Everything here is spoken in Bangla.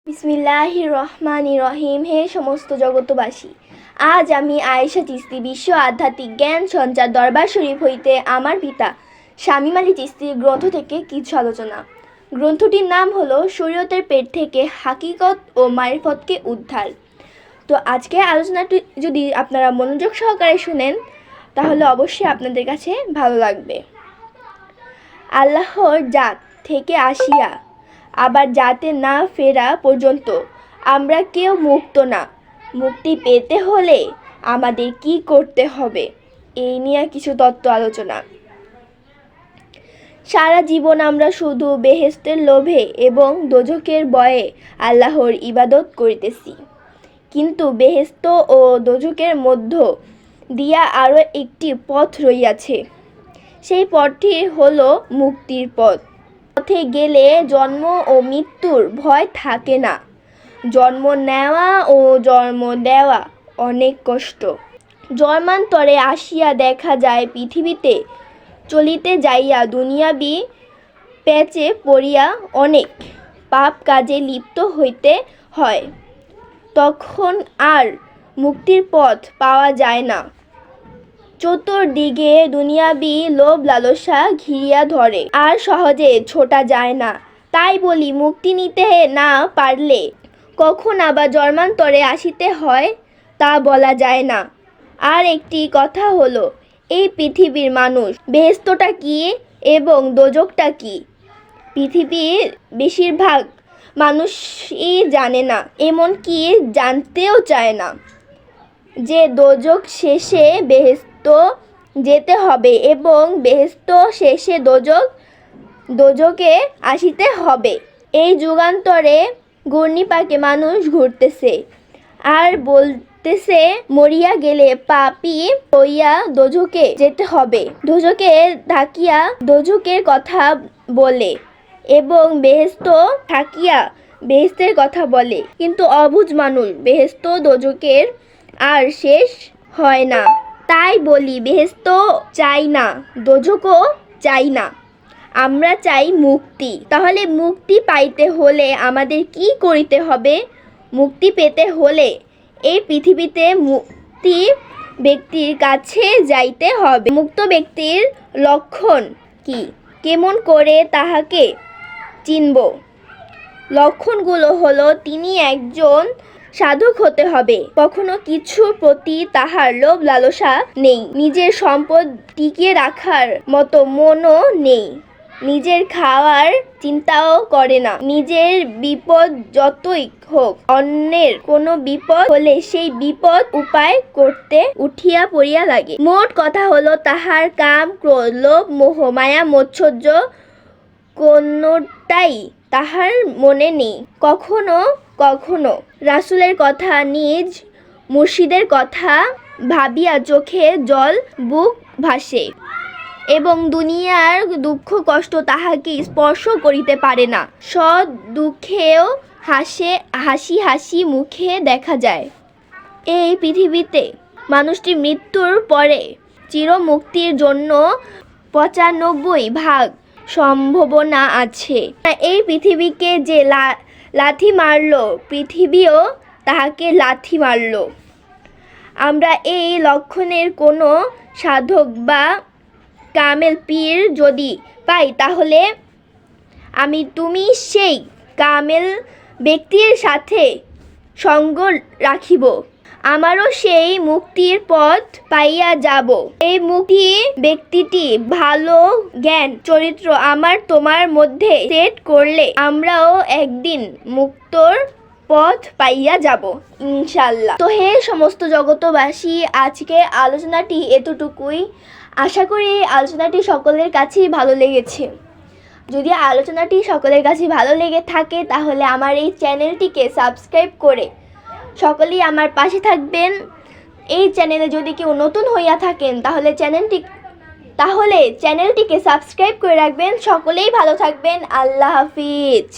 বিসমিল্লাহির রহমানির রহিম। হে সমস্ত জগতবাসী, আজ আমি আয়েশা চিশতি বিশ্ব আধ্যাত্মিক জ্ঞান সঞ্চার দরবার শরীফ হইতে আমার পিতা শামীম আলী চিশতির গ্রন্থ থেকে কিছু আলোচনা। গ্রন্থটির নাম হলো শরীয়তের পেট থেকে হাকিকত ও মারিফতকে উদ্ধার। তো আজকে আলোচনাটি যদি আপনারা মনোযোগ সহকারে শুনেন তাহলে অবশ্যই আপনাদের কাছে ভালো লাগবে। আল্লাহর জাত থেকে আসিয়া আবার জাতে না ফেরা পর্যন্ত আমরা কেউ মুক্ত না। মুক্তি পেতে হলে আমাদের কি করতে হবে, এই নিয়ে কিছু তত্ত্ব আলোচনা। সারা জীবন আমরা শুধু বেহেশতের লোভে এবং দোজখের ভয়ে আল্লাহর ইবাদত করিতেছি, কিন্তু বেহেশত ও দোজখের মধ্য দিয়া আরও একটি পথ রইয়াছে। সেই পথটি হলো মুক্তির পথ। পথে গেলে জন্ম ও মৃত্যুর ভয় থাকে না। জন্ম নেওয়া ও জন্ম দেওয়া অনেক কষ্ট। জন্মান্তরে আসিয়া দেখা যায় পৃথিবীতে চলিতে যাইয়া দুনিয়াবি প্যাচে পড়িয়া অনেক পাপ কাজে লিপ্ত হইতে হয়। তখন আর মুক্তির পথ পাওয়া যায় না। চতুর্দিকে দুনিয়াবি লোভ লালসা ঘিরিয়া ধরে, আর সহজে ছোটা যায় না। তাই বলি, মুক্তি নিতে না পারলে কখন আবার জন্মান্তরে আসিতে হয় তা বলা যায় না। আর একটি কথা হলো, এই পৃথিবীর মানুষ বেহেশতটা কি এবং দোজখটা কি পৃথিবীর বেশিরভাগ মানুষই জানে না, এমনকি জানতেও চায় না যে দোজখ শেষে বেহেশত যেতে হবে এবং বেহেশত শেষে দোজখে আসিতে হবে। এই যুগান্তরে ঘূর্ণিপাকে মানুষ ঘুরতেছে আর বলতেছে, মরিয়া গেলে পাপী হইয়া দোজখে যেতে হবে। দোজখে থাকিয়া দোজখের কথা বলে এবং বেহেশত থাকিয়া বেহেশতের কথা বলে, কিন্তু অবুঝ মানুষ বেহেশত দোজখের আর শেষ হয় না। তাই বলি, বেহেশত চাই না, দোজখও চাই না, আমরা চাই মুক্তি। তাহলে মুক্তি পাইতে হলে আমাদের কি করিতে হবে? মুক্তি পেতে হলে এই পৃথিবীতে মুক্তি ব্যক্তির কাছে যাইতে হবে। মুক্ত ব্যক্তির লক্ষণ কি, কেমন করে তাহাকে চিনব? লক্ষণগুলো হলো, তিনি একজন সাধক হতে হবে। কখনো কিছুর প্রতি তাহার লোভ লালসা নেই। নিজের সম্পদ টিকিয়ে রাখার মতো মনও নেই। নিজের খাওয়ার চিন্তাও করে না। নিজের বিপদ যতই হোক, অন্যের কোনো বিপদ হলে সেই বিপদ উপায় করতে উঠিয়া পড়িয়া লাগে। মোট কথা হলো, তাহার কাম, ক্রোধ, লোভ, মোহ, মায়া, মৎসর্য কোনোটাই তাহার মনে নেই। কখনো কখনো রাসূলের কথা, নিজ মুর্শিদের কথা ভাবিয়া চোখে জল বুক ভাসে এবং দুনিয়ার দুঃখ কষ্ট তাহাকে স্পর্শ করিতে পারে না। সৎ দুঃখেও হাসি হাসি মুখে দেখা যায়। এই পৃথিবীতে মানুষটি মৃত্যুর পরে চিরমুক্তির জন্য 95% সম্ভাবনা আছে। এই পৃথিবীকে যে লাথি মারল, পৃথিবীও তাহাকে লাথি মারল। আমরা এই লক্ষণের কোনো সাধক বা কামেল পীর যদি পাই, তাহলে তুমি সেই কামেল ব্যক্তির সাথে সঙ্গ রাখিব, আমারও সেই মুক্তির পথ পাইয়া যাব। এই মুক্তি ব্যক্তিটি ভালো জ্ঞান চরিত্র আমার তোমার মধ্যে সেট করলে আমরাও একদিন মুক্তর পথ পাইয়া যাব ইনশাল্লাহ। তো হে সমস্ত জগতবাসী, আজকে আলোচনাটি এতটুকুই। আশা করি আলোচনাটি সকলের কাছেই ভালো লেগেছে। যদি আলোচনাটি সকলের কাছে ভালো লেগে থাকে তাহলে আমার এই চ্যানেলটিকে সাবস্ক্রাইব করে সকলেই আমার পাশে থাকবেন। এই চ্যানেলে যদি কেউ নতুন হইয়া থাকেন তাহলে চ্যানেলটিকে সাবস্ক্রাইব করে রাখবেন। সকলেই ভালো থাকবেন। আল্লাহ হাফিজ।